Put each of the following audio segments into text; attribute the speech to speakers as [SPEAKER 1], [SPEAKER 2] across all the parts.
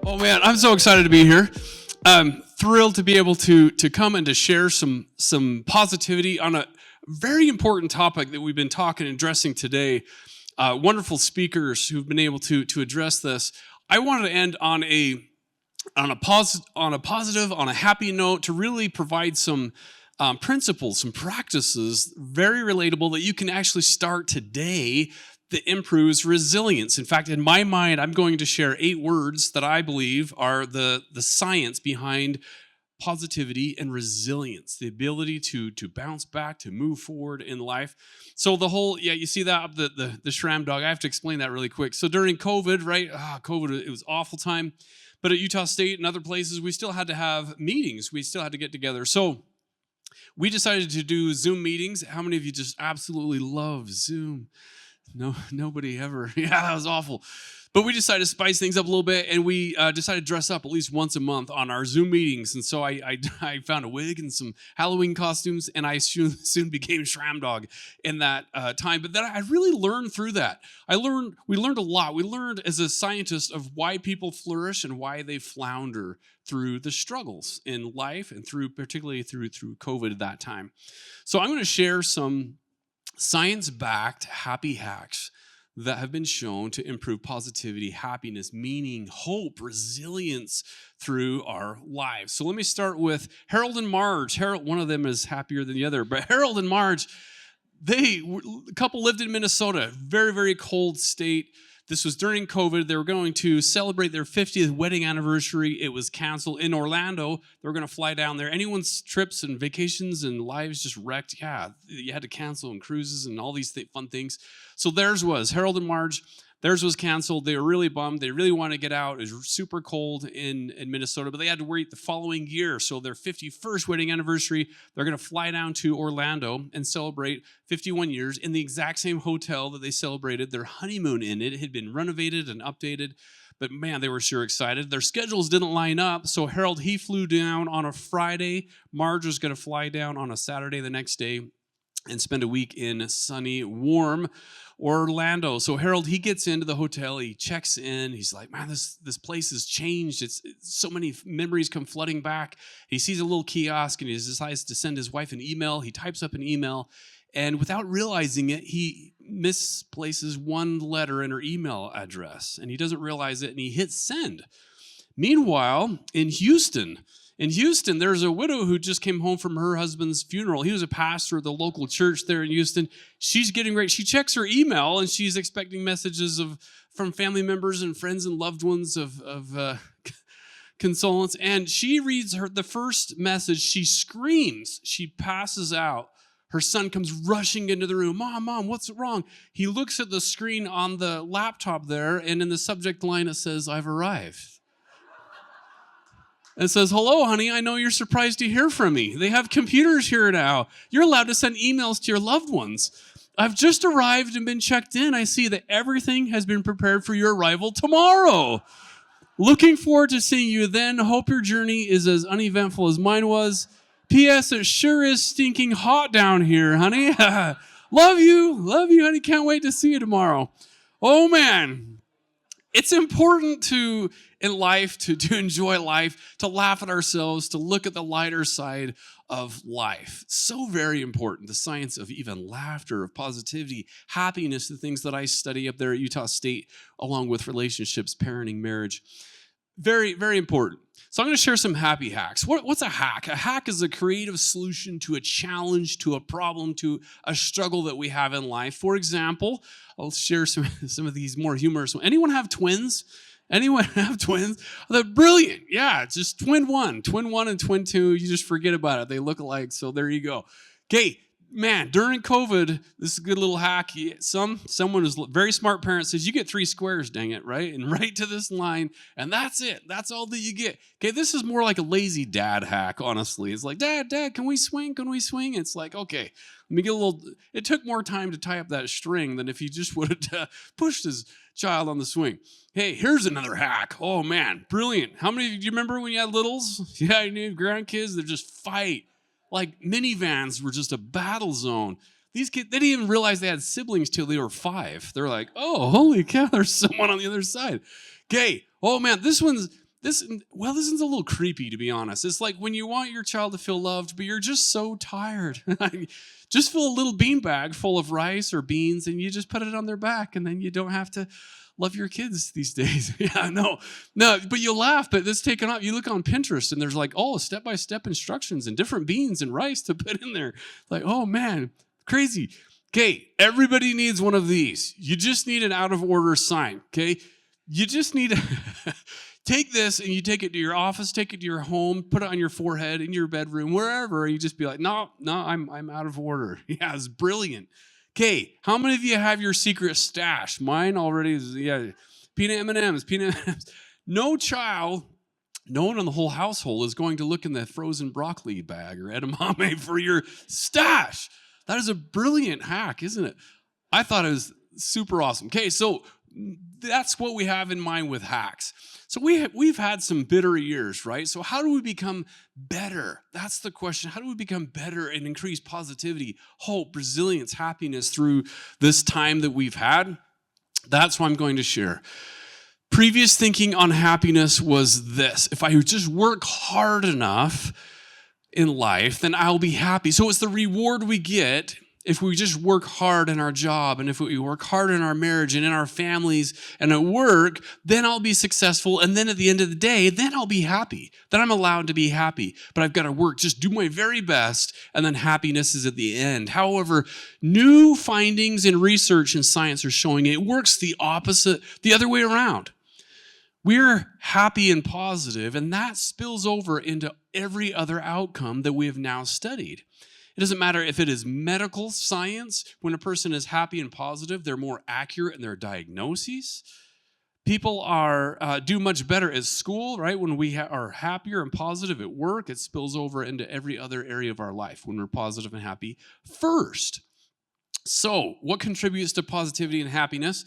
[SPEAKER 1] Oh man, I'm so excited to be here. Thrilled to be able to come and to share some positivity on a very important topic that we've been talking and addressing today. Wonderful speakers who've been able to address this. I wanted to end on a positive, on a happy note to really provide some principles, some practices, very relatable that you can actually start today that improves resilience. In fact, in my mind, I'm going to share 8 words that I believe are the science behind positivity and resilience, the ability to bounce back, to move forward in life. So the whole, you see that, the Schramm dog, I have to explain that really quick. So during COVID, right, COVID, it was awful time. But at Utah State and other places, we still had to have meetings. We still had to get together. So we decided to do Zoom meetings. How many of you just absolutely love Zoom? No, nobody ever. Yeah, that was awful. But we decided to spice things up a little bit, and we decided to dress up at least once a month on our Zoom meetings. And so I found a wig and some Halloween costumes, and I soon became Schramm Dog in that time. But then I really learned through that. We learned a lot. We learned as a scientist of why people flourish and why they flounder through the struggles in life, and particularly through COVID at that time. So I'm going to share some science-backed happy hacks that have been shown to improve positivity, happiness, meaning, hope, resilience through our lives. So let me start with Harold and Marge. Harold, one of them is happier than the other, but Harold and Marge, a couple lived in Minnesota, very, very cold state. This was during COVID. They were going to celebrate their 50th wedding anniversary. It was canceled. In Orlando, they were going to fly down there. Anyone's trips and vacations and lives just wrecked? Yeah, you had to cancel, and cruises and all these fun things. So theirs was, Harold and Marge, theirs was canceled. They were really bummed. They really wanted to get out. It was super cold in Minnesota, but they had to wait the following year. So their 51st wedding anniversary, they're going to fly down to Orlando and celebrate 51 years in the exact same hotel that they celebrated their honeymoon in. It had been renovated and updated, but man, they were sure excited. Their schedules didn't line up, so Harold, he flew down on a Friday. Marge was going to fly down on a Saturday the next day and spend a week in sunny, warm Orlando. So Harold, he gets into the hotel, he checks in, he's like, man, this place has changed. It's so many memories come flooding back. He sees a little kiosk and he decides to send his wife an email. He types up an email, and without realizing it, he misplaces one letter in her email address, and he doesn't realize it, and he hits send. Meanwhile, in Houston, there's a widow who just came home from her husband's funeral. He was a pastor of the local church there in Houston. She's getting ready. She checks her email, and she's expecting messages from family members and friends and loved ones of condolence. And she reads the first message. She screams. She passes out. Her son comes rushing into the room. Mom, what's wrong? He looks at the screen on the laptop there, and in the subject line it says, I've arrived. And says, hello, honey, I know you're surprised to hear from me. They have computers here now. You're allowed to send emails to your loved ones. I've just arrived and been checked in. I see that everything has been prepared for your arrival tomorrow. Looking forward to seeing you then. Hope your journey is as uneventful as mine was. P.S. It sure is stinking hot down here, honey. Love you, honey. Can't wait to see you tomorrow. Oh, man. It's important in life to enjoy life, to laugh at ourselves, to look at the lighter side of life. So very important. The science of even laughter, of positivity, happiness, the things that I study up there at Utah State, along with relationships, parenting, marriage. Very, very important. So I'm going to share some happy hacks. What's a hack? A hack is a creative solution to a challenge, to a problem, to a struggle that we have in life. For example, I'll share some of these more humorous ones. Anyone have twins? Anyone have twins? They're brilliant. Yeah, it's just twin one and twin two. You just forget about it. They look alike, so there you go. Okay, man, during COVID, this is a good little hack. Someone is very smart parent says, you get 3 squares, dang it, right? And right to this line, and that's it. That's all that you get. Okay, this is more like a lazy dad hack, honestly. It's like, Dad, can we swing? Can we swing? It's like, okay, let me get a little, it took more time to tie up that string than if he just would have pushed his child on the swing. Hey, here's another hack. Oh, man, brilliant. How many of you remember when you had littles? Yeah, you knew grandkids, they just fight. Like minivans were just a battle zone. These kids, they didn't even realize they had siblings till they were 5. They're like, oh, holy cow, there's someone on the other side. Okay, oh man, this one's this is a little creepy, to be honest. It's like when you want your child to feel loved, but you're just so tired. Just fill a little bean bag full of rice or beans and you just put it on their back, and then you don't have to love your kids these days. Yeah, no, but you laugh, but this taken off. You look on Pinterest and there's like, step-by-step instructions and different beans and rice to put in there. Like, oh man, crazy. Okay, everybody needs one of these. You just need an out of order sign, okay? You just need to take this and you take it to your office, take it to your home, put it on your forehead, in your bedroom, wherever. You just be like, no, I'm out of order. Yeah, it's brilliant. Okay, how many of you have your secret stash? Mine already is, peanut M&Ms. No one in the whole household is going to look in the frozen broccoli bag or edamame for your stash. That is a brilliant hack, isn't it? I thought it was super awesome. Okay, so that's what we have in mind with hacks. So we've had some bitter years, right? So how do we become better? That's the question. How do we become better and increase positivity, hope, resilience, happiness through this time that we've had? That's what I'm going to share. Previous thinking on happiness was this: if I just work hard enough in life, then I'll be happy. So it's the reward we get if we just work hard in our job, and if we work hard in our marriage and in our families and at work, then I'll be successful. And then at the end of the day, then I'll be happy. Then I'm allowed to be happy. But I've got to work, just do my very best, and then happiness is at the end. However, new findings in research and science are showing it works the opposite, the other way around. We're happy and positive, and that spills over into every other outcome that we have now studied. It doesn't matter if it is medical science. When a person is happy and positive, they're more accurate in their diagnoses. People do much better at school, right? When we are happier and positive at work, it spills over into every other area of our life when we're positive and happy first. So, what contributes to positivity and happiness?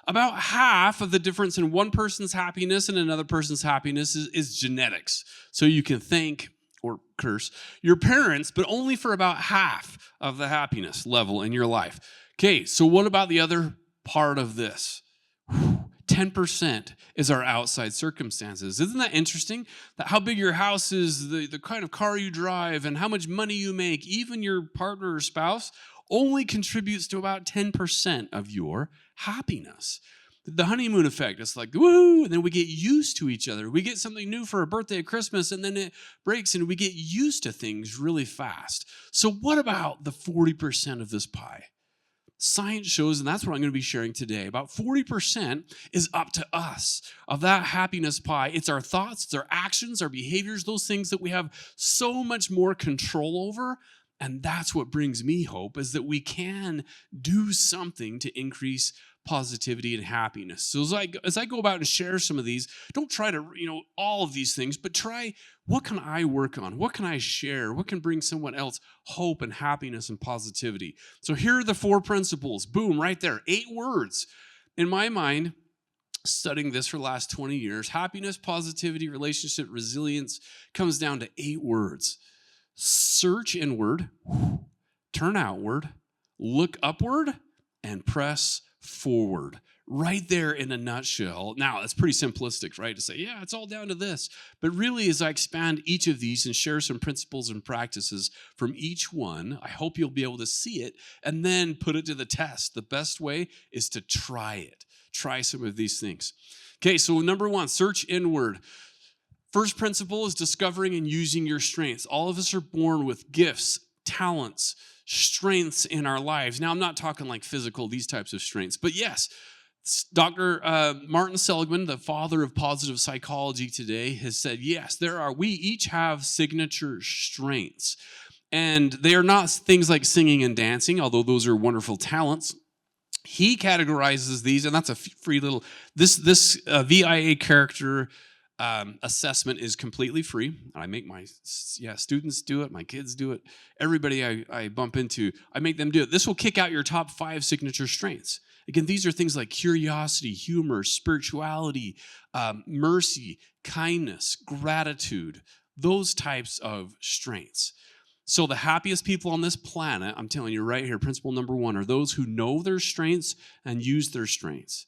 [SPEAKER 1] About half of the difference in one person's happiness and another person's happiness is genetics. So you can thank or curse your parents, but only for about half of the happiness level in your life. Okay, so what about the other part of this? 10% is our outside circumstances. Isn't that interesting? That how big your house is, the kind of car you drive, and how much money you make, even your partner or spouse, only contributes to about 10% of your happiness. The honeymoon effect, it's like, woo, and then we get used to each other. We get something new for a birthday or Christmas, and then it breaks, and we get used to things really fast. So what about the 40% of this pie? Science shows, and that's what I'm going to be sharing today, about 40% is up to us of that happiness pie. It's our thoughts, it's our actions, our behaviors, those things that we have so much more control over. And that's what brings me hope, is that we can do something to increase positivity and happiness. So as I go about and share some of these, don't try to, all of these things, but try, what can I work on? What can I share? What can bring someone else hope and happiness and positivity? So here are the 4 principles. Boom, right there. 8 words. In my mind, studying this for the last 20 years, happiness, positivity, relationship, resilience comes down to 8 words. Search inward, turn outward, look upward, and press forward. Right there in a nutshell. Now, it's pretty simplistic, right? To say, yeah, it's all down to this. But really, as I expand each of these and share some principles and practices from each one, I hope you'll be able to see it and then put it to the test. The best way is to try it. Try some of these things. Okay, so number 1, search inward. First principle is discovering and using your strengths. All of us are born with gifts, talents, strengths in our lives. Now, I'm not talking like physical, these types of strengths, but yes, Dr. Martin Seligman, the father of positive psychology today, has said, yes, we each have signature strengths. And they are not things like singing and dancing, although those are wonderful talents. He categorizes these, and that's a free little, this VIA character assessment is completely free. I make my students do it, my kids do it, everybody I bump into, I make them do it. This will kick out your top 5 signature strengths. Again, these are things like curiosity, humor, spirituality, mercy, kindness, gratitude, those types of strengths. So the happiest people on this planet, I'm telling you right here, principle number 1, are those who know their strengths and use their strengths.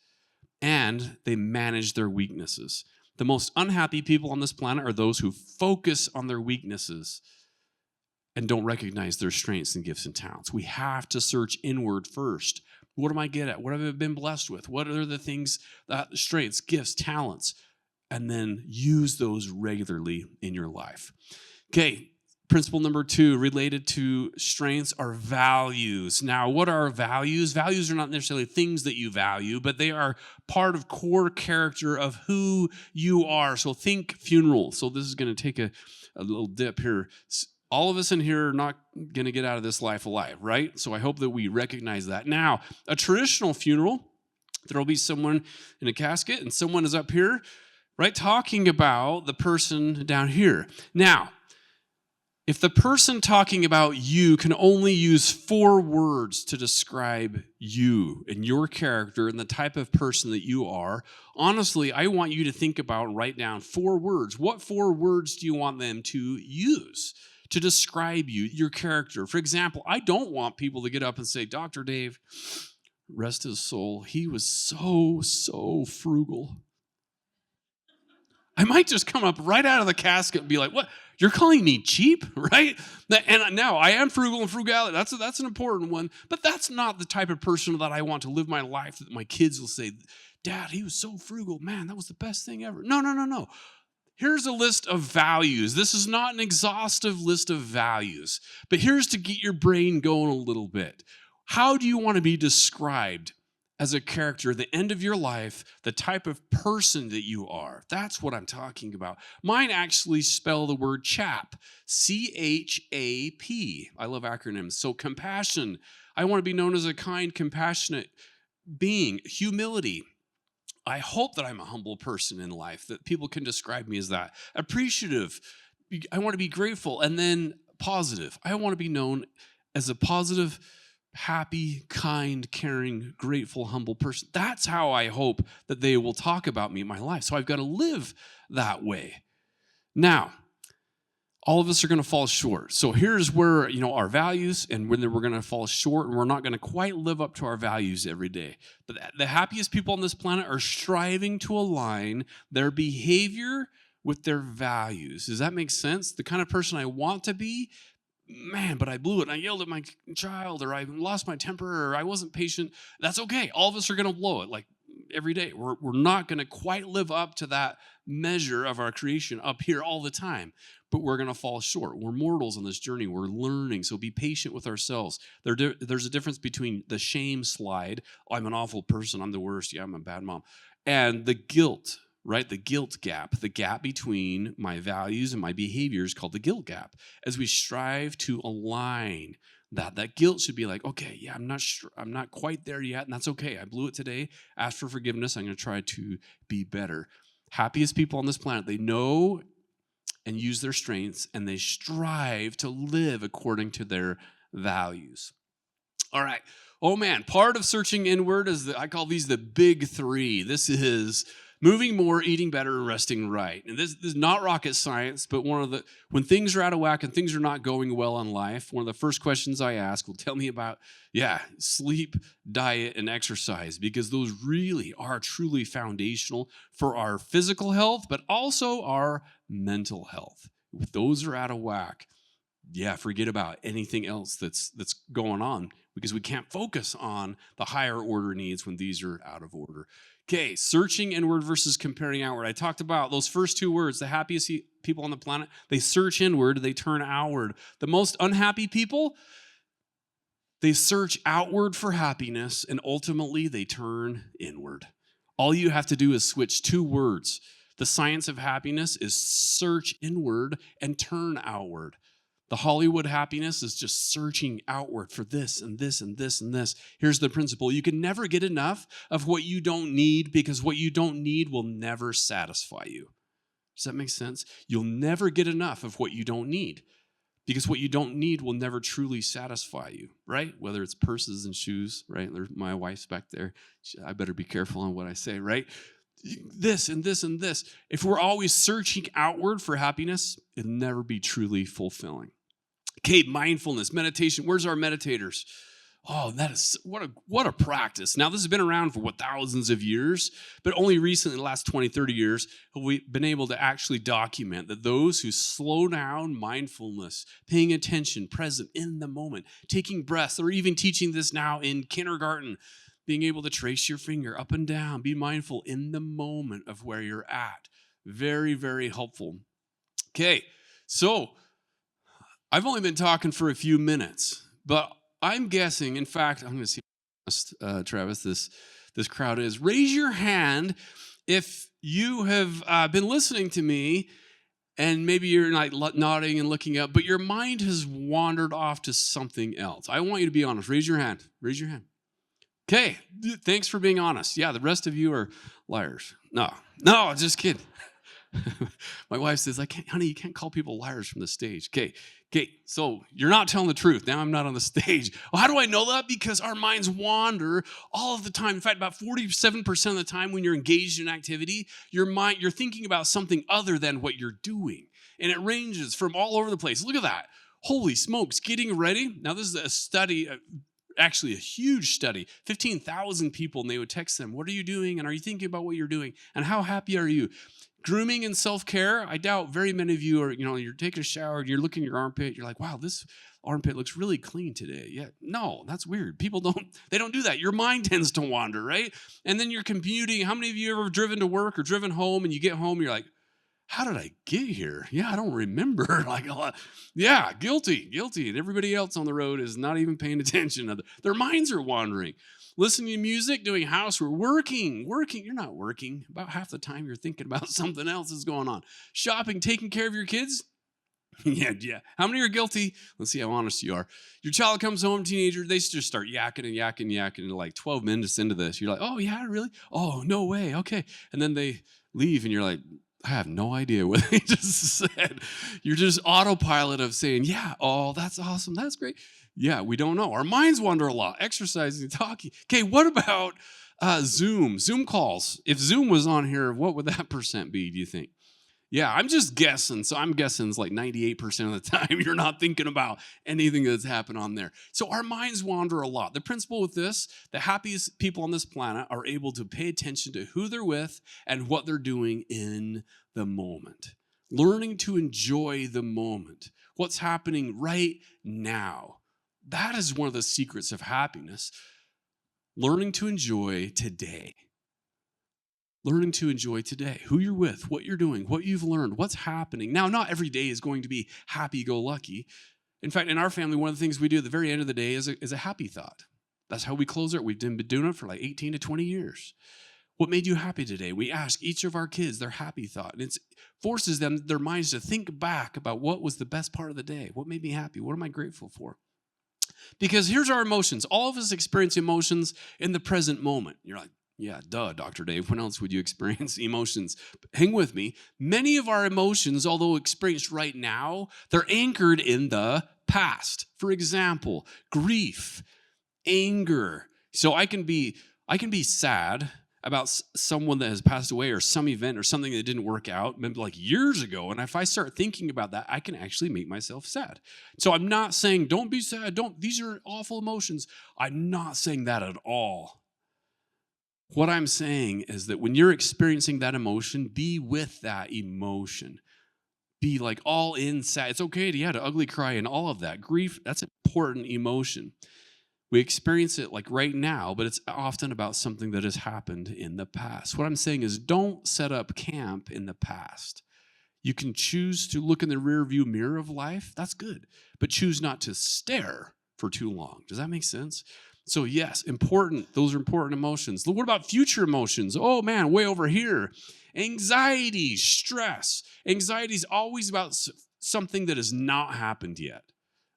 [SPEAKER 1] And they manage their weaknesses. The most unhappy people on this planet are those who focus on their weaknesses and don't recognize their strengths and gifts and talents. We have to search inward first. What am I good at? What have I been blessed with? What are the things, strengths, gifts, talents? And then use those regularly in your life. Okay, principle number 2 related to strengths are values. Now, what are values? Values are not necessarily things that you value, but they are part of core character of who you are. So think funeral. So this is going to take a little dip here. All of us in here are not going to get out of this life alive, right? So I hope that we recognize that. Now, a traditional funeral, there will be someone in a casket and someone is up here, right, talking about the person down here. Now, if the person talking about you can only use 4 words to describe you and your character and the type of person that you are, honestly, I want you to think about and write down 4 words. What 4 words do you want them to use to describe you, your character? For example, I don't want people to get up and say, Dr. Dave, rest his soul, he was so frugal. I might just come up right out of the casket and be like, what? You're calling me cheap, right? And now I am frugal and frugality. That's an important one. But that's not the type of person that I want to live my life that my kids will say, Dad, he was so frugal. Man, that was the best thing ever. No. Here's a list of values. This is not an exhaustive list of values. But here's to get your brain going a little bit. How do you want to be described as a character at the end of your life, the type of person that you are? That's what I'm talking about. Mine actually spell the word CHAP, C-H-A-P. I love acronyms. So compassion. I want to be known as a kind, compassionate being. Humility. I hope that I'm a humble person in life, that people can describe me as that. Appreciative. I want to be grateful. And then positive. I want to be known as a positive, happy, kind, caring, grateful, humble person. That's how I hope that they will talk about me in my life. So I've got to live that way. Now, all of us are going to fall short. So here's where, our values and when we're going to fall short and we're not going to quite live up to our values every day. But the happiest people on this planet are striving to align their behavior with their values. Does that make sense? The kind of person I want to be, man, but I blew it. I yelled at my child, or I lost my temper, or I wasn't patient. That's okay. All of us are going to blow it like every day. We're not going to quite live up to that measure of our creation up here all the time, but we're going to fall short. We're mortals on this journey. We're learning, so be patient with ourselves. There's a difference between the shame slide, oh, I'm an awful person, I'm the worst, yeah, I'm a bad mom, and the guilt, right? The guilt gap, the gap between my values and my behaviors called the guilt gap. As we strive to align that guilt should be like, okay, yeah, I'm not quite there yet, and that's okay. I blew it today. Ask for forgiveness. I'm going to try to be better. Happiest people on this planet, they know and use their strengths, and they strive to live according to their values. All right. Oh man, part of searching inward is I call these the big 3. This is moving more, eating better, and resting right. And this is not rocket science, but when things are out of whack and things are not going well in life, one of the first questions I ask will tell me about, sleep, diet, and exercise, because those really are truly foundational for our physical health, but also our mental health. If those are out of whack, forget about anything else that's going on, because we can't focus on the higher order needs when these are out of order. Okay, searching inward versus comparing outward. I talked about those first 2 words. The happiest people on the planet, they search inward, they turn outward. The most unhappy people, they search outward for happiness, and ultimately they turn inward. All you have to do is switch 2 words. The science of happiness is search inward and turn outward. The Hollywood happiness is just searching outward for this and this and this and this. Here's the principle. You can never get enough of what you don't need, because what you don't need will never satisfy you. Does that make sense? You'll never get enough of what you don't need, because what you don't need will never truly satisfy you, right? Whether it's purses and shoes, right? My wife's back there. I better be careful on what I say, right? This and this and this. If we're always searching outward for happiness, it'll never be truly fulfilling. Okay, mindfulness, meditation. Where's our meditators? Oh, that is what a practice. Now, this has been around for thousands of years, but only recently, in the last 20, 30 years, have we been able to actually document that those who slow down mindfulness, paying attention, present in the moment, taking breaths, or even teaching this now in kindergarten, being able to trace your finger up and down, be mindful in the moment of where you're at. Very, very helpful. Okay, so I've only been talking for a few minutes, but I'm guessing, in fact, I'm going to see, Travis, this crowd is. Raise your hand if you have been listening to me and maybe you're like nodding and looking up, but your mind has wandered off to something else. I want you to be honest. Raise your hand. Raise your hand. Okay, thanks for being honest. Yeah, the rest of you are liars. No, just kidding. My wife says, honey, you can't call people liars from the stage. Okay, so you're not telling the truth. Now I'm not on the stage. Well, how do I know that? Because our minds wander all of the time. In fact, about 47% of the time when you're engaged in activity, you're thinking about something other than what you're doing. And it ranges from all over the place. Look at that. Holy smokes, getting ready. Now, this is a study, actually a huge study, 15,000 people, and they would text them, what are you doing? And are you thinking about what you're doing? And how happy are you? Grooming and self-care, I doubt very many of you are, you're taking a shower and you're looking at your armpit, you're like, wow, this armpit looks really clean today. Yeah, no, that's weird. People don't do that. Your mind tends to wander, right? And then you're commuting. How many of you ever driven to work or driven home and you get home, you're like, how did I get here? Yeah, I don't remember. Yeah, guilty. And everybody else on the road is not even paying attention. Their minds are wandering. Listening to music, doing housework, working. You're not working. About half the time you're thinking about something else that's going on. Shopping, taking care of your kids. Yeah. How many are guilty? Let's see how honest you are. Your child comes home, teenager, they just start yakking like 12 minutes into this. You're like, oh, yeah, really? Oh, no way. Okay. And then they leave and you're like, I have no idea what they just said. You're just autopilot of saying, yeah, oh, that's awesome. That's great. Yeah, we don't know. Our minds wander a lot. Exercising, talking. Okay, what about Zoom? Zoom calls. If Zoom was on here, what would that percent be, do you think? Yeah, I'm just guessing. So I'm guessing it's like 98% of the time you're not thinking about anything that's happened on there. So our minds wander a lot. The principle with this, the happiest people on this planet are able to pay attention to who they're with and what they're doing in the moment. Learning to enjoy the moment. What's happening right now. That is one of the secrets of happiness. Learning to enjoy today. Learning to enjoy today, who you're with, what you're doing, what you've learned, what's happening. Now, not every day is going to be happy-go-lucky. In fact, in our family, one of the things we do at the very end of the day is a happy thought. That's how we close it. We've been doing it for like 18 to 20 years. What made you happy today? We ask each of our kids their happy thought. And it forces their minds to think back about what was the best part of the day. What made me happy? What am I grateful for? Because here's our emotions. All of us experience emotions in the present moment. You're like, yeah, duh, Dr. Dave. When else would you experience emotions? Hang with me. Many of our emotions, although experienced right now, they're anchored in the past. For example, grief, anger. So I can be sad about someone that has passed away or some event or something that didn't work out, maybe like years ago. And if I start thinking about that, I can actually make myself sad. So I'm not saying don't be sad. These are awful emotions. I'm not saying that at all. What I'm saying is that when you're experiencing that emotion, be with that emotion. Be like all in sad. It's okay to ugly cry and all of that. Grief, that's an important emotion. We experience it like right now, but it's often about something that has happened in the past. What I'm saying is don't set up camp in the past. You can choose to look in the rearview mirror of life. That's good. But choose not to stare for too long. Does that make sense? So yes, important. Those are important emotions. What about future emotions? Oh man, way over here. Anxiety, stress. Anxiety is always about something that has not happened yet.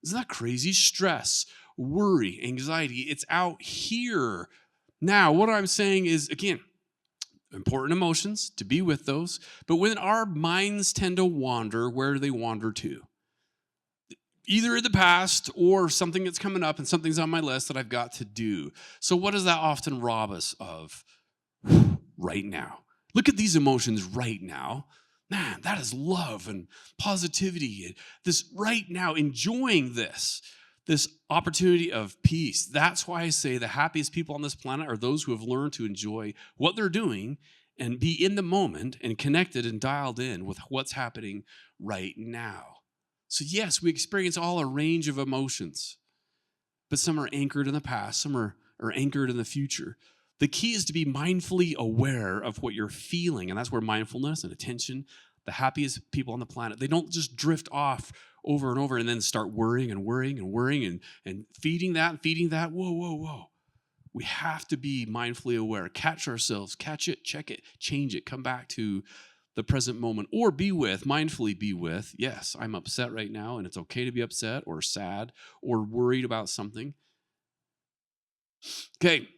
[SPEAKER 1] Isn't that crazy? Stress, worry, anxiety, it's out here. Now, what I'm saying is, again, important emotions, to be with those. But when our minds tend to wander, where do they wander to? Either in the past or something that's coming up and something's on my list that I've got to do. So what does that often rob us of? Right now. Look at these emotions right now. Man, that is love and positivity. And this right now, enjoying this. this opportunity of peace. That's why I say the happiest people on this planet are those who have learned to enjoy what they're doing and be in the moment and connected and dialed in with what's happening right now. So yes, we experience all a range of emotions, but some are anchored in the past, some are anchored in the future. The key is to be mindfully aware of what you're feeling, and that's where mindfulness and attention, the happiest people on the planet, they don't just drift off over and over and then start worrying and worrying and worrying and feeding that and feeding that. Whoa, whoa, whoa. We have to be mindfully aware, catch ourselves, catch it, check it, change it, come back to the present moment, or mindfully be with, yes, I'm upset right now, and it's okay to be upset or sad or worried about something. Okay,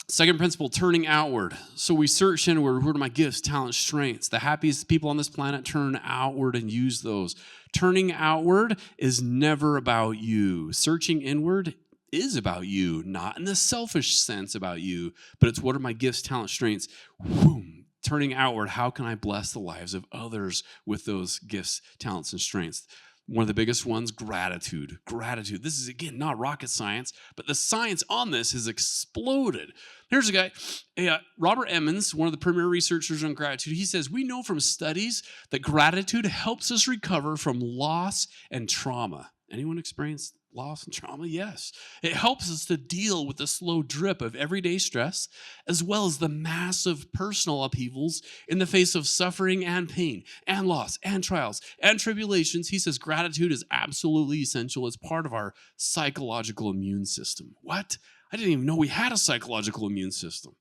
[SPEAKER 1] second principle, turning outward. So we search inward. What are my gifts, talents, strengths? The happiest people on this planet turn outward and use those. Turning outward is never about you. Searching inward is about you, not in the selfish sense about you, but it's what are my gifts, talents, strengths? Boom. Turning outward, how can I bless the lives of others with those gifts, talents, and strengths? One of the biggest ones, gratitude. Gratitude. This is, again, not rocket science, but the science on this has exploded. Here's a guy, Robert Emmons, one of the premier researchers on gratitude. He says, we know from studies that gratitude helps us recover from loss and trauma. Anyone experienced loss and trauma? Yes. It helps us to deal with the slow drip of everyday stress, as well as the massive personal upheavals in the face of suffering and pain and loss and trials and tribulations. He says gratitude is absolutely essential. It's part of our psychological immune system. What? I didn't even know we had a psychological immune system.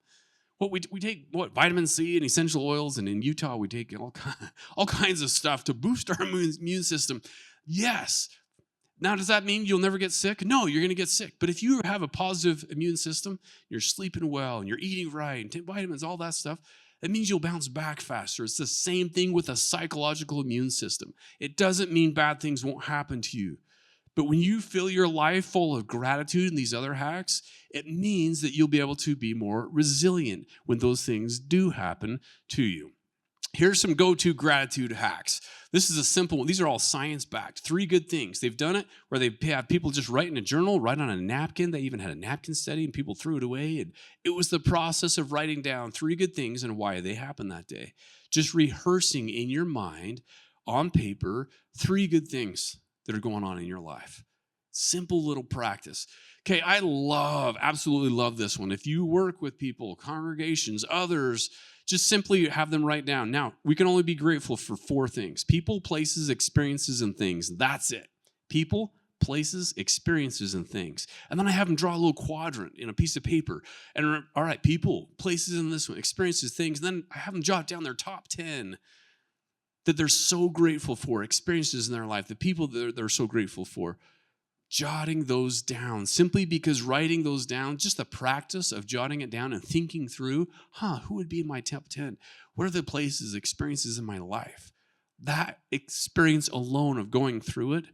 [SPEAKER 1] We take vitamin C and essential oils, and in Utah we take all kinds of stuff to boost our immune system. Yes. Now, does that mean you'll never get sick? No, you're going to get sick. But if you have a positive immune system, you're sleeping well and you're eating right and take vitamins, all that stuff, that means you'll bounce back faster. It's the same thing with a psychological immune system. It doesn't mean bad things won't happen to you. But when you fill your life full of gratitude and these other hacks, it means that you'll be able to be more resilient when those things do happen to you. Here's some go-to gratitude hacks. This is a simple one. These are all science-backed. 3 good things. They've done it where they have people just write in a journal, write on a napkin. They even had a napkin study, and people threw it away. And it was the process of writing down 3 good things and why they happened that day. Just rehearsing in your mind, on paper, 3 good things that are going on in your life. Simple little practice. Okay, I absolutely love this one. If you work with people, congregations, others, just simply have them write down. Now, we can only be grateful for 4 things. People, places, experiences, and things. That's it. People, places, experiences, and things. And then I have them draw a little quadrant in a piece of paper. And all right, people, places in this one, experiences, things. And then I have them jot down their top 10 that they're so grateful for, experiences in their life, the people that they're so grateful for. Jotting those down, simply because writing those down, just the practice of jotting it down and thinking through, who would be in my top 10? What are the places, experiences in my life? That experience alone of going through it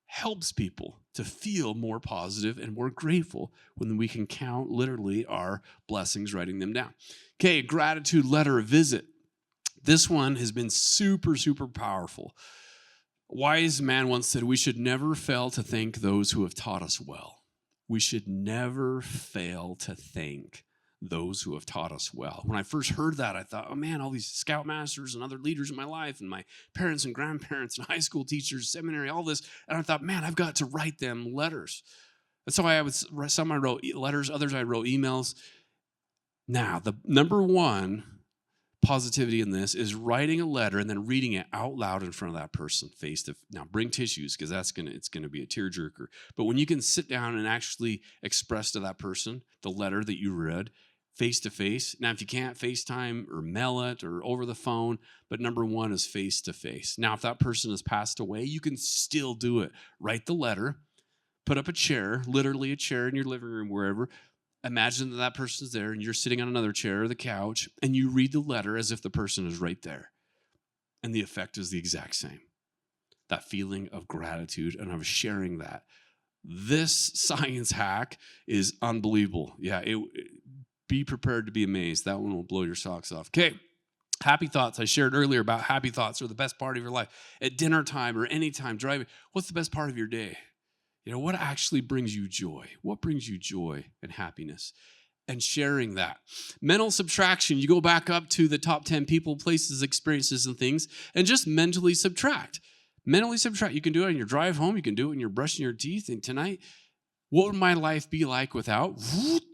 [SPEAKER 1] helps people to feel more positive and more grateful when we can count literally our blessings, writing them down. Okay, gratitude letter, visit. This one has been super, super powerful. A wise man once said, we should never fail to thank those who have taught us well. We should never fail to thank those who have taught us well. When I first heard that, I thought, oh man, all these scoutmasters and other leaders in my life and my parents and grandparents and high school teachers, seminary, all this. And I thought, man, I've got to write them letters. That's why some I wrote letters, others I wrote emails. Now, the number one positivity in this is writing a letter and then reading it out loud in front of that person face to. Now bring tissues, because it's gonna be a tearjerker. But when you can sit down and actually express to that person the letter that you read face to face. Now if you can't FaceTime or mail it or over the phone, but number one is face to face. Now if that person has passed away, you can still do it. Write the letter, put up a chair, literally a chair in your living room, wherever. Imagine that that person's there and you're sitting on another chair or the couch, and you read the letter as if the person is right there. And the effect is the exact same. That feeling of gratitude and of sharing that. This science hack is unbelievable. Yeah, be prepared to be amazed. That one will blow your socks off. Okay, happy thoughts. I shared earlier about happy thoughts are the best part of your life. At dinner time or any time driving, what's the best part of your day? What actually brings you joy? What brings you joy and happiness? And sharing that. Mental subtraction, you go back up to the top 10 people, places, experiences, and things, and just mentally subtract. Mentally subtract. You can do it on your drive home. You can do it when you're brushing your teeth. And tonight, what would my life be like without?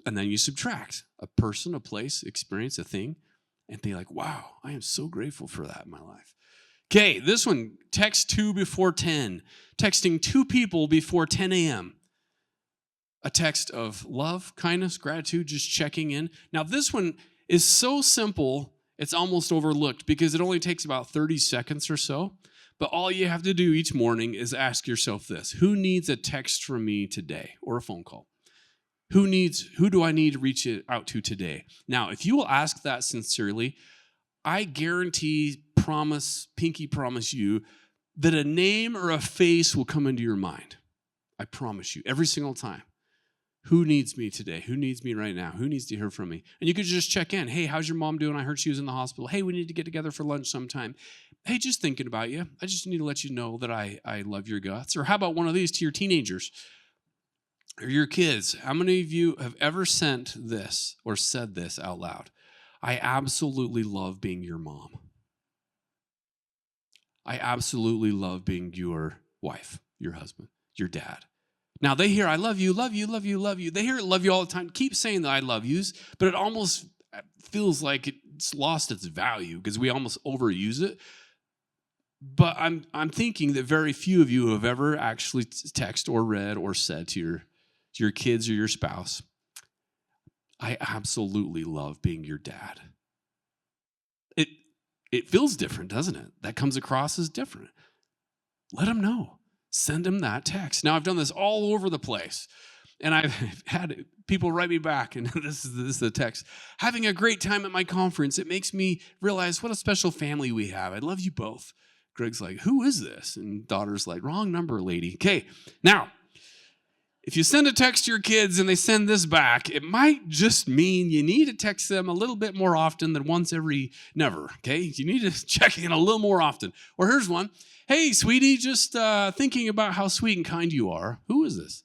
[SPEAKER 1] And then you subtract a person, a place, experience, a thing, and be like, wow, I am so grateful for that in my life. Okay, this one, text 2 before 10. Texting 2 people before 10 a.m. A text of love, kindness, gratitude, just checking in. Now, this one is so simple, it's almost overlooked because it only takes about 30 seconds or so. But all you have to do each morning is ask yourself this: who needs a text from me today or a phone call? Who do I need to reach out to today? Now, if you will ask that sincerely, I guarantee, pinky promise you, that a name or a face will come into your mind. I promise you, every single time. Who needs me today? Who needs me right now? Who needs to hear from me? And you could just check in. Hey, how's your mom doing? I heard she was in the hospital. Hey, we need to get together for lunch sometime. Hey, just thinking about you. I just need to let you know that I love your guts. Or how about one of these to your teenagers or your kids? How many of you have ever sent this or said this out loud? I absolutely love being your mom. I absolutely love being your wife, your husband, your dad. Now, they hear, I love you, love you, love you, love you. They hear it, love you all the time. Keep saying the I love yous, but it almost feels like it's lost its value because we almost overuse it. But I'm thinking that very few of you have ever actually texted or read or said to your kids or your spouse, I absolutely love being your dad. It feels different, doesn't it? That comes across as different. Let them know. Send them that text. Now, I've done this all over the place, and I've had people write me back, and this is the text. Having a great time at my conference. It makes me realize what a special family we have. I love you both. Greg's like, who is this? And daughter's like, wrong number, lady. Okay, now, if you send a text to your kids and they send this back, it might just mean you need to text them a little bit more often than once every never, okay? You need to check in a little more often. Or here's one. Hey, sweetie, just thinking about how sweet and kind you are. Who is this?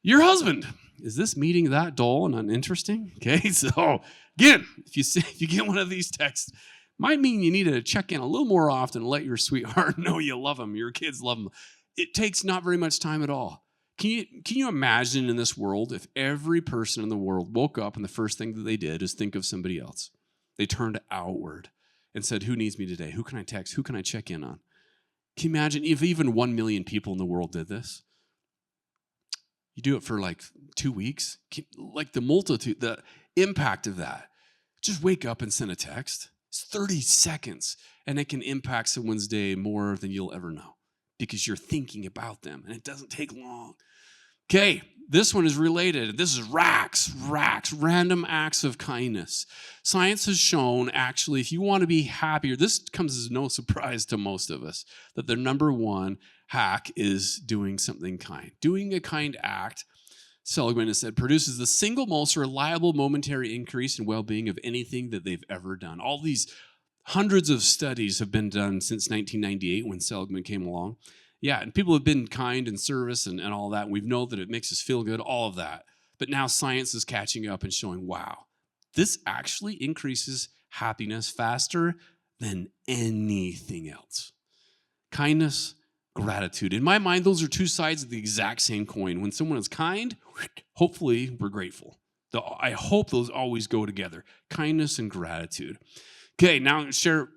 [SPEAKER 1] Your husband. Is this meeting that dull and uninteresting? Okay, so again, if you get one of these texts, might mean you need to check in a little more often and let your sweetheart know you love him, your kids love him. It takes not very much time at all. Can you imagine in this world if every person in the world woke up and the first thing that they did is think of somebody else? They turned outward and said, who needs me today? Who can I text? Who can I check in on? Can you imagine if even 1 million people in the world did this? You do it for like 2 weeks? Like the multitude, the impact of that. Just wake up and send a text. It's 30 seconds, and it can impact someone's day more than you'll ever know because you're thinking about them, and it doesn't take long. Okay, this one is related. This is racks, random acts of kindness. Science has shown, actually, if you want to be happier, this comes as no surprise to most of us, that the number one hack is doing something kind. Doing a kind act, Seligman has said, produces the single most reliable momentary increase in well-being of anything that they've ever done. All these hundreds of studies have been done since 1998 when Seligman came along. Yeah, and people have been kind in service and all that. We know that it makes us feel good, all of that. But now science is catching up and showing, wow, this actually increases happiness faster than anything else. Kindness, gratitude. In my mind, those are two sides of the exact same coin. When someone is kind, hopefully we're grateful. I hope those always go together. Kindness and gratitude. Okay, now I'm going to share...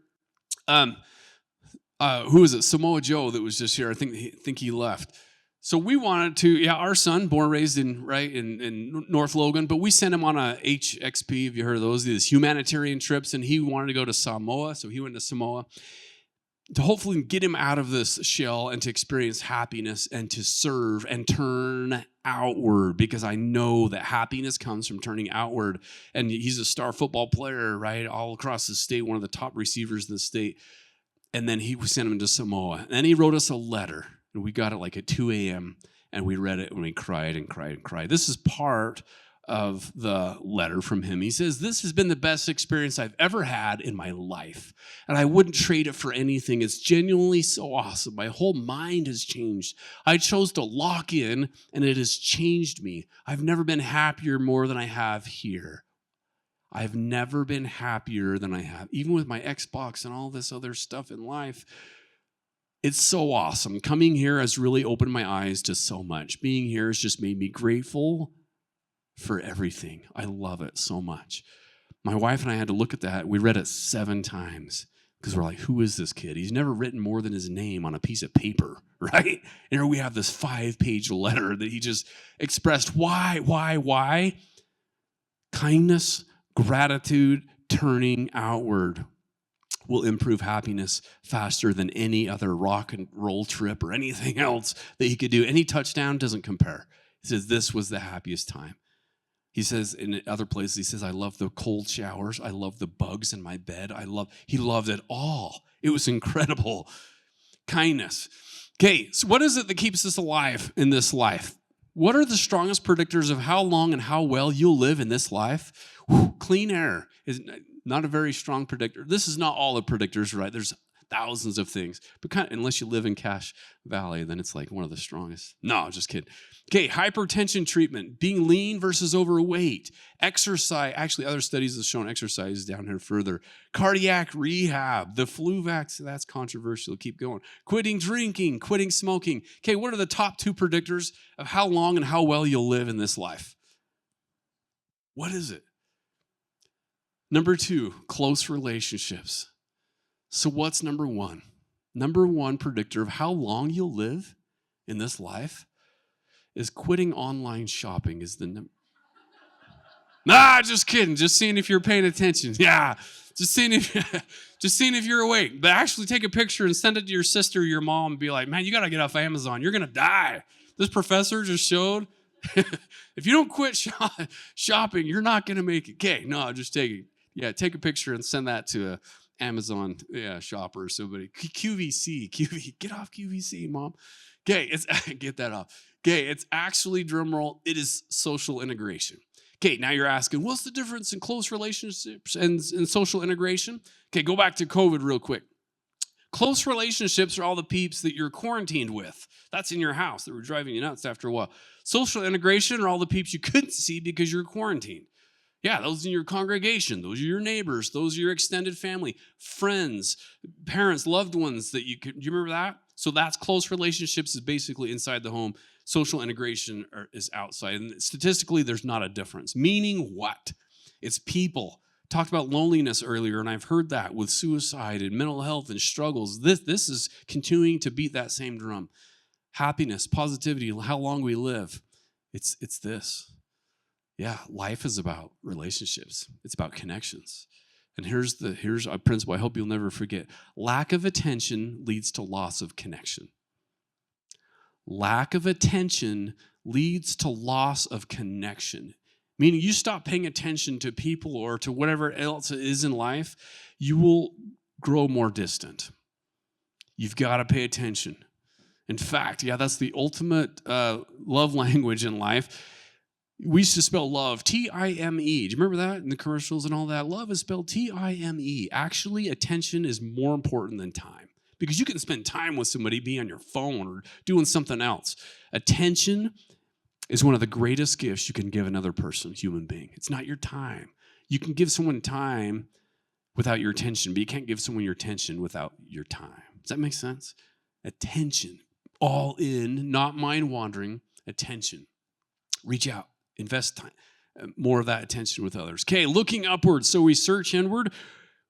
[SPEAKER 1] who is it? Samoa Joe that was just here. I think he left. So we wanted to, our son, born and raised in North Logan, but we sent him on a HXP, have you heard of those? These humanitarian trips, and he wanted to go to Samoa, so he went to Samoa to hopefully get him out of this shell and to experience happiness and to serve and turn outward, because I know that happiness comes from turning outward. And he's a star football player, right, all across the state, one of the top receivers in the state. And then we sent him to Samoa. And then he wrote us a letter. And we got it like at 2 a.m. And we read it and we cried and cried and cried. This is part of the letter from him. He says, "This has been the best experience I've ever had in my life, and I wouldn't trade it for anything. It's genuinely so awesome. My whole mind has changed. I chose to lock in, and it has changed me. I've never been happier more than I have here. I've never been happier than I have, even with my Xbox and all this other stuff in life. It's so awesome. Coming here has really opened my eyes to so much. Being here has just made me grateful for everything. I love it so much." My wife and I had to look at that. We read it 7 times because we're like, who is this kid? He's never written more than his name on a piece of paper, right? And here we have this 5-page letter that he just expressed why? Kindness, gratitude, turning outward will improve happiness faster than any other rock and roll trip or anything else that he could do. Any touchdown doesn't compare. He says, this was the happiest time. He says in other places, he says, I love the cold showers. I love the bugs in my bed. He loved it all. It was incredible. Kindness. Okay, so what is it that keeps us alive in this life? What are the strongest predictors of how long and how well you'll live in this life? Clean air is not a very strong predictor. This is not all the predictors, right? There's thousands of things, but unless you live in Cache Valley, then it's like one of the strongest. No, just kidding. Okay, hypertension treatment, being lean versus overweight, exercise. Actually, other studies have shown exercise down here further. Cardiac rehab, the flu vaccine, that's controversial. Keep going. Quitting drinking, quitting smoking. Okay, what are the top 2 predictors of how long and how well you'll live in this life? What is it? Number 2, close relationships. So what's number 1? Number 1 predictor of how long you'll live in this life is quitting online shopping is the number. Nah, just kidding. Just seeing if you're paying attention. Yeah, just seeing if you're awake. But actually take a picture and send it to your sister or your mom and be like, man, you got to get off Amazon. You're going to die. This professor just showed if you don't quit shopping, you're not going to make it. Okay, no, just take a picture and send that to a Amazon shopper or somebody. QVC, get off QVC, mom. Okay, get that off. Okay, it's actually, drum roll, it is social integration. Okay, now you're asking, what's the difference in close relationships and social integration? Okay, go back to COVID real quick. Close relationships are all the peeps that you're quarantined with. That's in your house that were driving you nuts after a while. Social integration are all the peeps you couldn't see because you're quarantined. Yeah, those in your congregation, those are your neighbors, those are your extended family, friends, parents, loved ones that do you remember that? So that's close relationships is basically inside the home. Social integration is outside. And statistically, there's not a difference. Meaning what? It's people. Talked about loneliness earlier, and I've heard that with suicide and mental health and struggles. This is continuing to beat that same drum. Happiness, positivity, how long we live. It's this. Yeah, life is about relationships. It's about connections. And here's a principle I hope you'll never forget. Lack of attention leads to loss of connection. Lack of attention leads to loss of connection. Meaning you stop paying attention to people or to whatever else it is in life, you will grow more distant. You've got to pay attention. In fact, that's the ultimate love language in life. We used to spell love T-I-M-E. Do you remember that in the commercials and all that? Love is spelled T-I-M-E. Actually, attention is more important than time because you can spend time with somebody, be on your phone or doing something else. Attention is one of the greatest gifts you can give another person, human being. It's not your time. You can give someone time without your attention, but you can't give someone your attention without your time. Does that make sense? Attention. All in, not mind wandering, attention. Reach out. Invest time, more of that attention with others. Okay, looking upward. So we search inward.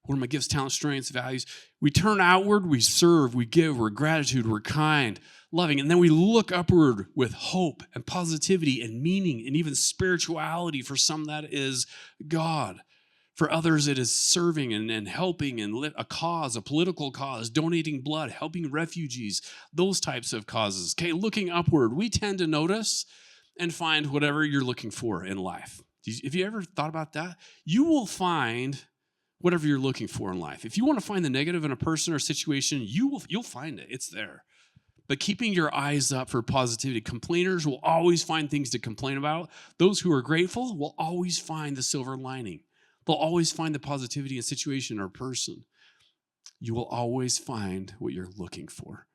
[SPEAKER 1] What are my gifts, talents, strengths, values? We turn outward. We serve. We give. We're gratitude. We're kind, loving. And then we look upward with hope and positivity and meaning and even spirituality. For some, that is God. For others, it is serving and helping and a cause, a political cause, donating blood, helping refugees, those types of causes. Okay, looking upward. We tend to notice and find whatever you're looking for in life. Have you ever thought about that? You will find whatever you're looking for in life. If you want to find the negative in a person or situation, you'll find it. It's there. but keeping your eyes up for positivity. Complainers will always find things to complain about. Those who are grateful will always find the silver lining. They'll always find the positivity in a situation or person. You will always find what you're looking for.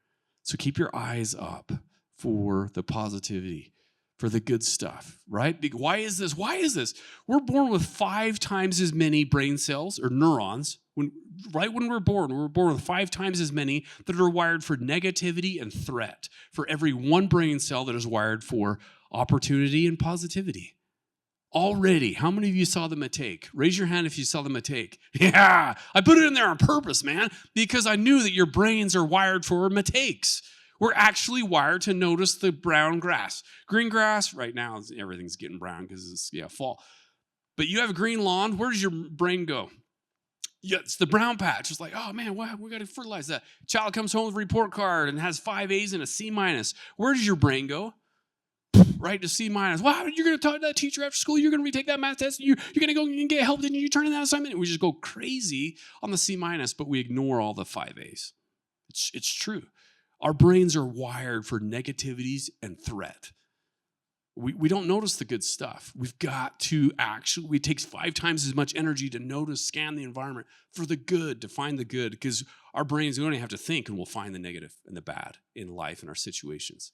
[SPEAKER 1] So keep your eyes up for the positivity, for the good stuff, right? Why is this? Why is this? We're born with 5 times as many brain cells or neurons. Right when we're born with 5 times as many that are wired for negativity and threat, for every one brain cell that is wired for opportunity and positivity. Already, how many of you saw the mistake? Raise your hand if you saw the mistake. Yeah, I put it in there on purpose, man, because I knew that your brains are wired for mistakes. We're actually wired to notice the brown grass. Green grass, right now, everything's getting brown because it's fall. But you have a green lawn, where does your brain go? Yeah, it's the brown patch. It's like, oh man, we got to fertilize that. Child comes home with a report card and has 5 A's and a C minus. Where does your brain go? Right to C minus. Wow, you're going to talk to that teacher after school. You're going to retake that math test. You're going to go and get help. Then you turn in that assignment. And we just go crazy on the C minus, but we ignore all the 5 A's. It's true. Our brains are wired for negativities and threat. We don't notice the good stuff. We've got to actually, it takes 5 times as much energy to notice, scan the environment for the good, to find the good, because our brains, we don't even have to think, and we'll find the negative and the bad in life and our situations.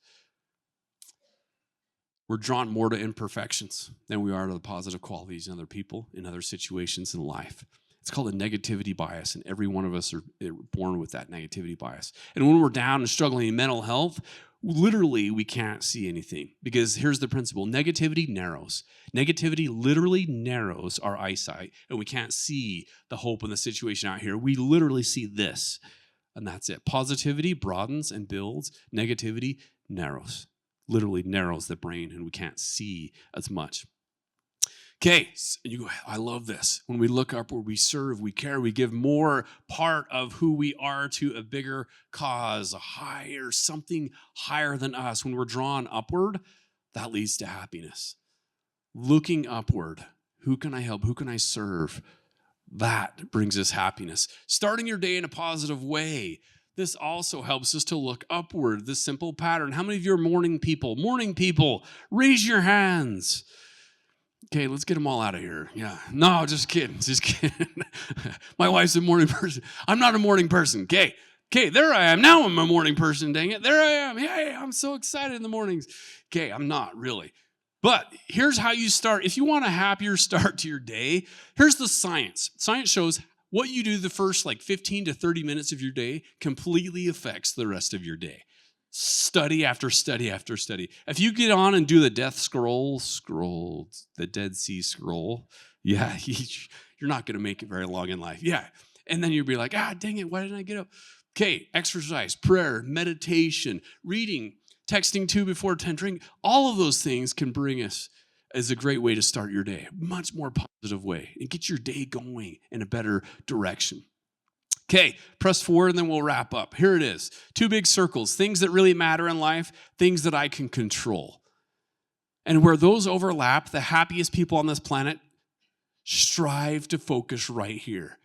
[SPEAKER 1] We're drawn more to imperfections than we are to the positive qualities in other people, in other situations in life. It's called a negativity bias, and every one of us are born with that negativity bias. And when we're down and struggling in mental health, literally we can't see anything, because here's the principle. Negativity narrows. Negativity literally narrows our eyesight, and we can't see the hope in the situation out here. We literally see this, and that's it. Positivity broadens and builds. Negativity narrows. Literally narrows the brain, and we can't see as much. Okay, and you go, I love this. When we look upward, we serve, we care, we give more part of who we are to a bigger cause, a higher, something higher than us. When we're drawn upward, that leads to happiness. Looking upward, who can I help? Who can I serve? That brings us happiness. Starting your day in a positive way. This also helps us to look upward, this simple pattern. How many of you are morning people? Morning people, raise your hands. Okay, let's get them all out of here. Yeah, no, just kidding, just kidding. My wife's a morning person. I'm not a morning person. Okay, there I am. Now I'm a morning person, dang it. There I am. Yeah, I'm so excited in the mornings. Okay, I'm not really. But here's how you start. If you want a happier start to your day, here's the science. Science shows what you do the first 15 to 30 minutes of your day completely affects the rest of your day. Study after study after study. If you get on and do the death scroll, the Dead Sea Scroll, yeah, you're not going to make it very long in life. Yeah. And then you'll be like, dang it, why didn't I get up? Okay, exercise, prayer, meditation, reading, texting 2 before 10, drink. All of those things can bring us as a great way to start your day, much more positive way, and get your day going in a better direction. Okay, press forward and then we'll wrap up. Here it is. 2 big circles, things that really matter in life, things that I can control. And where those overlap, the happiest people on this planet strive to focus right here.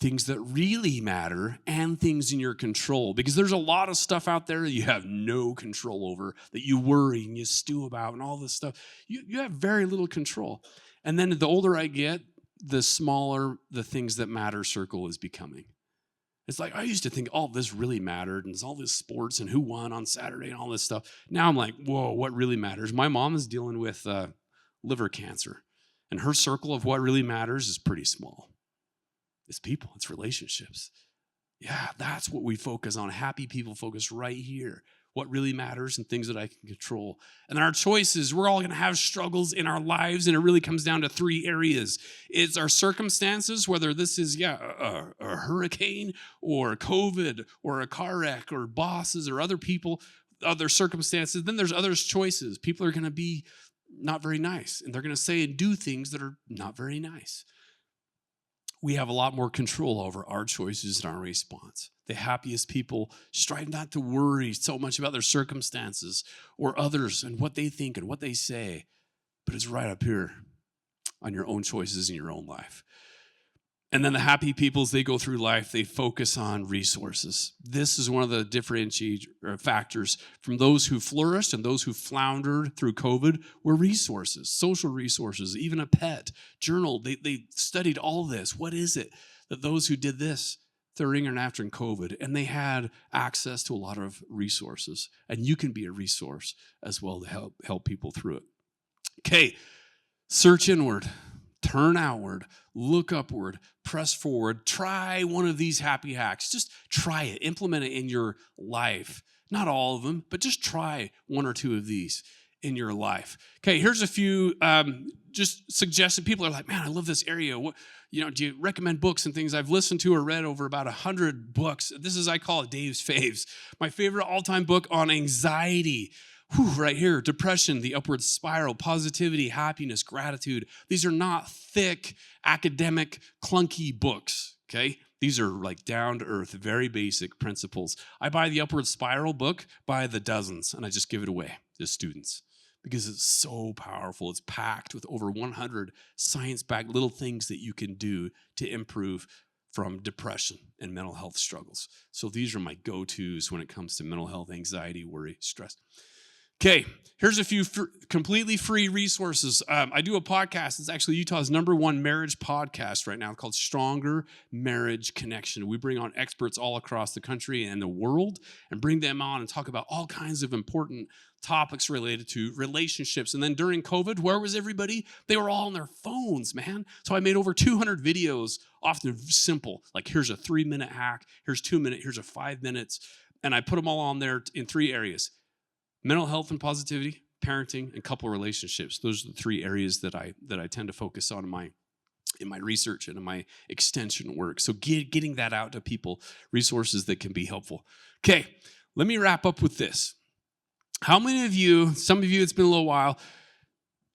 [SPEAKER 1] Things that really matter and things in your control. Because there's a lot of stuff out there that you have no control over, that you worry and you stew about and all this stuff. You have very little control. And then the older I get, the smaller the things that matter circle is becoming. It's like, I used to think all this really mattered, and it's all this sports and who won on Saturday and all this stuff. Now I'm like, whoa, what really matters? My mom is dealing with liver cancer, and her circle of what really matters is pretty small. It's people, it's relationships. Yeah, that's what we focus on. Happy people focus right here. What really matters and things that I can control. And then our choices, we're all going to have struggles in our lives, and it really comes down to 3 areas. It's our circumstances, whether this is, a hurricane or COVID or a car wreck or bosses or other people, other circumstances. Then there's others' choices. People are going to be not very nice, and they're going to say and do things that are not very nice. We have a lot more control over our choices and our response. The happiest people strive not to worry so much about their circumstances or others and what they think and what they say, but it's right up here on your own choices in your own life. And then the happy people, as they go through life, they focus on resources. This is one of the differentiating factors from those who flourished and those who floundered through COVID were resources, social resources, even a pet, journal. They studied all this. What is it that those who did this during and after COVID, and they had access to a lot of resources. And you can be a resource as well to help people through it. Okay, search inward. Turn outward, look upward, press forward, try one of these happy hacks. Just try it, implement it in your life. Not all of them, but just try one or two of these in your life. Okay, here's a few just suggested. People are like, man, I love this area. What, do you recommend books and things? I've listened to or read over about 100 books. This is, I call it Dave's Faves. My favorite all-time book on anxiety. Right here, depression, the upward spiral, positivity, happiness, gratitude. These are not thick, academic, clunky books, okay? These are like down-to-earth, very basic principles. I buy the upward spiral book by the dozens, and I just give it away to students because it's so powerful. It's packed with over 100 science-backed little things that you can do to improve from depression and mental health struggles. So these are my go-tos when it comes to mental health, anxiety, worry, stress. Okay, here's a few completely free resources. I do a podcast. It's actually Utah's #1 marriage podcast right now called Stronger Marriage Connection. We bring on experts all across the country and the world and bring them on and talk about all kinds of important topics related to relationships. And then during COVID, where was everybody? They were all on their phones, man. So I made over 200 videos, often simple, like here's a 3-minute hack, here's 2 minutes, here's a 5 minutes. And I put them all on there in 3 areas. Mental health and positivity, parenting, and couple relationships. Those are the 3 areas that I tend to focus on in my research and in my extension work. So getting that out to people, resources that can be helpful. Okay, let me wrap up with this. How many of you, some of you, it's been a little while,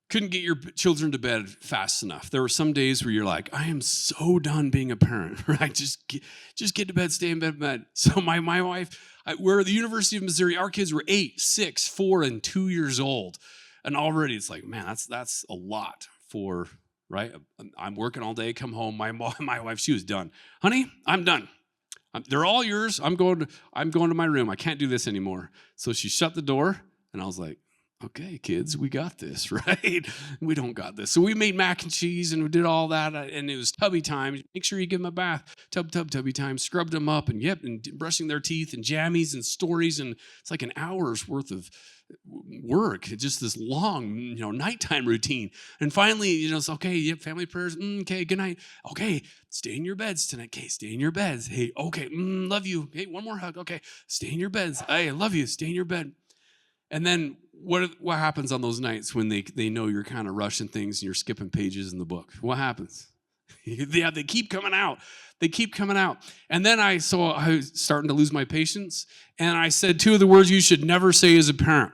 [SPEAKER 1] couldn't get your children to bed fast enough? There were some days where you're like, I am so done being a parent, right? Just get to bed, stay in bed. So my wife, we're at the University of Missouri. Our kids were 8, 6, 4, and 2 years old. And already it's like, man, that's a lot for, right? I'm working all day, come home. My wife, she was done. Honey, I'm done. They're all yours. I'm going to my room. I can't do this anymore. So she shut the door, and I was like, okay, kids, we got this, right? We don't got this. So we made mac and cheese and we did all that, and it was tubby time. Make sure you give them a bath. Tubby time. Scrubbed them up, and brushing their teeth and jammies and stories, and it's like an hour's worth of work. It's just this long, nighttime routine. And finally, it's okay, family prayers. Okay, good night. Okay, stay in your beds tonight. Okay, stay in your beds. Hey, okay, love you. Hey, one more hug. Okay, stay in your beds. Hey, I love you. Stay in your bed. And then what happens on those nights when they know you're kind of rushing things and you're skipping pages in the book? What happens? They keep coming out. They keep coming out. And then I was starting to lose my patience, and I said 2 of the words you should never say as a parent.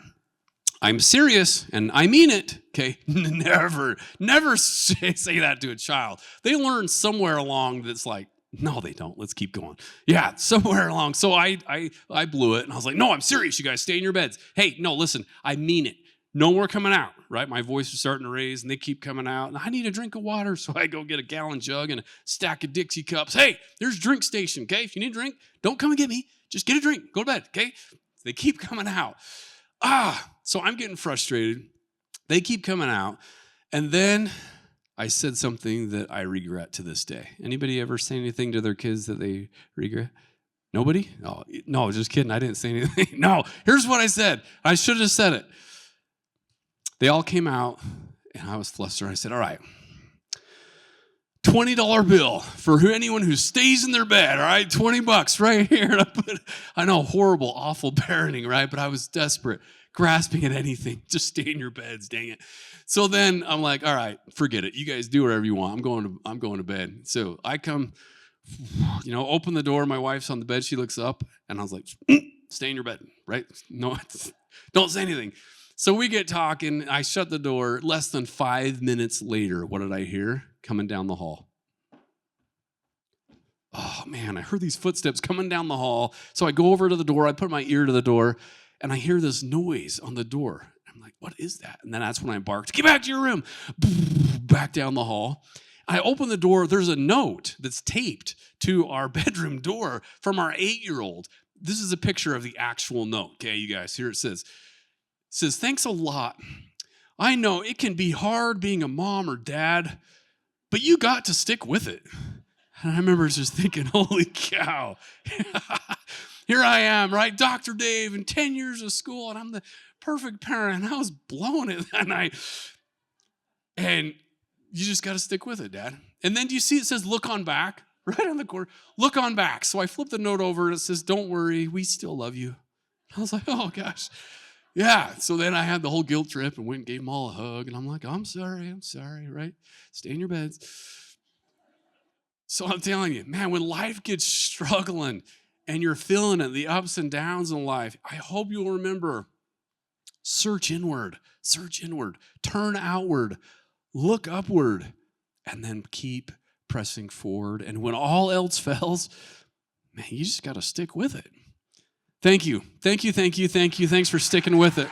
[SPEAKER 1] I'm serious, and I mean it, okay? Never say that to a child. They learn somewhere along that's like, no, they don't. Let's keep going. Yeah, somewhere along. So I blew it, and I was like, no, I'm serious. You guys stay in your beds. Hey, no, listen, I mean it. No more coming out, right? My voice is starting to raise, and they keep coming out. And I need a drink of water, so I go get a gallon jug and a stack of Dixie cups. Hey, there's drink station, okay? If you need a drink, don't come and get me. Just get a drink. Go to bed, okay? They keep coming out. So I'm getting frustrated. They keep coming out. And then I said something that I regret to this day. Anybody ever say anything to their kids that they regret? Nobody? Oh, no, just kidding. I didn't say anything. No, here's what I said. I should have said it. They all came out, and I was flustered. I said, all right, $20 bill for anyone who stays in their bed, all right? $20 right here. And I know, horrible, awful parenting, right? But I was desperate, grasping at anything. Just stay in your beds, dang it. So then I'm like, all right, forget it. You guys do whatever you want. I'm going to bed. So I come, open the door. My wife's on the bed. She looks up, and I was like, stay in your bed, right? No, don't say anything. So we get talking. I shut the door. Less than 5 minutes later, what did I hear? Coming down the hall. Oh, man, I heard these footsteps coming down the hall. So I go over to the door. I put my ear to the door, and I hear this noise on the door. I'm like, what is that? And then that's when I barked, get back to your room. Back down the hall. I open the door, there's a note that's taped to our bedroom door from our 8-year-old. This is a picture of the actual note. Okay, you guys, here it says, thanks a lot. I know it can be hard being a mom or dad, but you got to stick with it. And I remember just thinking, holy cow. Here I am, right? Dr. Dave in 10 years of school, and I'm the perfect parent. And I was blowing it that night. And you just got to stick with it, Dad. And then do you see it says, look on back? Right on the corner. Look on back. So I flip the note over and it says, don't worry, we still love you. I was like, oh, gosh. Yeah. So then I had the whole guilt trip and went and gave them all a hug. And I'm like, I'm sorry, right? Stay in your beds. So I'm telling you, man, when life gets struggling and you're feeling it, the ups and downs in life, I hope you'll remember, search inward, turn outward, look upward, and then keep pressing forward. And when all else fails, man, you just got to stick with it. Thank you. Thanks for sticking with it.